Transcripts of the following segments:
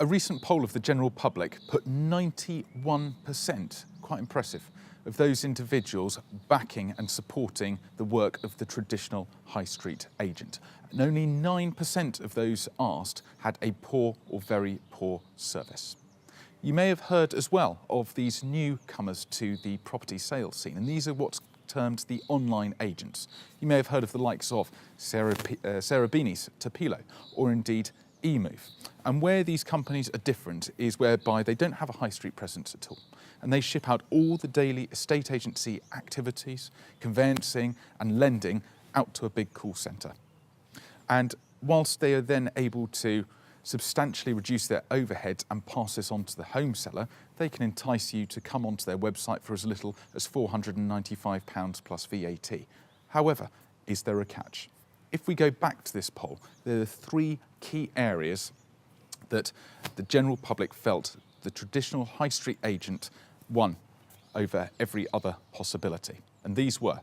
A recent poll of the general public put 91%, quite impressive, of those individuals backing and supporting the work of the traditional high street agent. And only 9% of those asked had a poor or very poor service. You may have heard as well of these newcomers to the property sales scene, and these are what's termed the online agents. You may have heard of the likes of Sarah Beanie's Tapilo, or indeed eMove. And where these companies are different is whereby they don't have a high street presence at all. And they ship out all the daily estate agency activities, conveyancing and lending out to a big call centre. And whilst they are then able to substantially reduce their overheads and pass this on to the home seller, they can entice you to come onto their website for as little as £495 plus VAT. However, is there a catch? If we go back to this poll, there are three key areas that the general public felt the traditional high street agent won over every other possibility. And these were: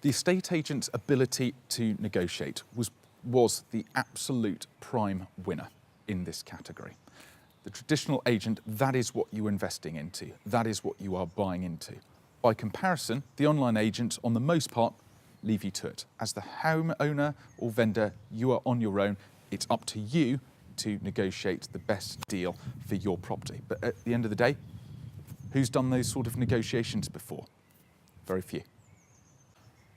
the estate agent's ability to negotiate was the absolute prime winner in this category. The traditional agent, that is what you're investing into. That is what you are buying into. By comparison, the online agents, on the most part, leave you to it. As the homeowner or vendor, you are on your own. It's up to you to negotiate the best deal for your property. But at the end of the day, who's done those sort of negotiations before? Very few.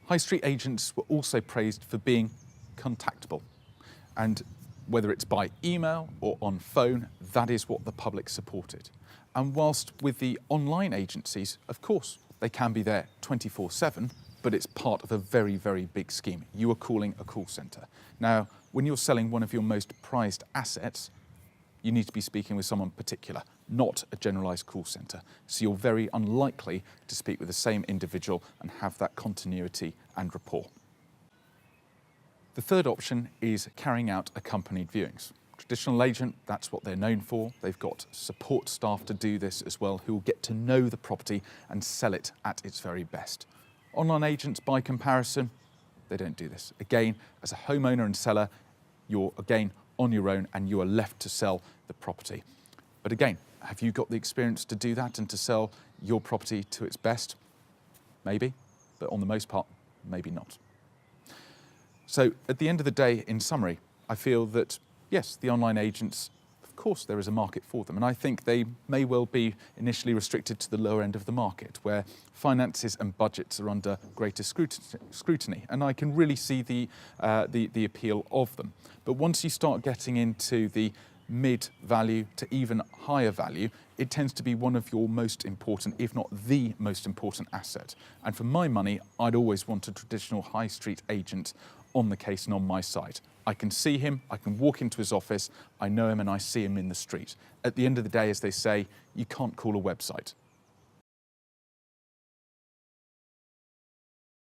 High street agents were also praised for being contactable. And whether it's by email or on phone, that is what the public supported. And whilst with the online agencies, of course, they can be there 24/7, but it's part of a very, very big scheme. You are calling a call centre. Now, when you're selling one of your most prized assets, you need to be speaking with someone particular, not a generalised call centre. So you're very unlikely to speak with the same individual and have that continuity and rapport. The third option is carrying out accompanied viewings. Traditional agent, that's what they're known for. They've got support staff to do this as well, who will get to know the property and sell it at its very best. Online agents, by comparison, they don't do this. Again, as a homeowner and seller, you're again on your own and you are left to sell the property. But again, have you got the experience to do that and to sell your property to its best? Maybe, but on the most part, maybe not. So at the end of the day, in summary, I feel that, yes, the online agents, of course, there is a market for them. And I think they may well be initially restricted to the lower end of the market, where finances and budgets are under greater scrutiny. And I can really see the appeal of them. But once you start getting into the mid-value to even higher value, it tends to be one of your most important, if not the most important asset. And for my money, I'd always want a traditional high street agent on the case and on my side. I can see him, I can walk into his office, I know him and I see him in the street. At the end of the day, as they say, you can't call a website.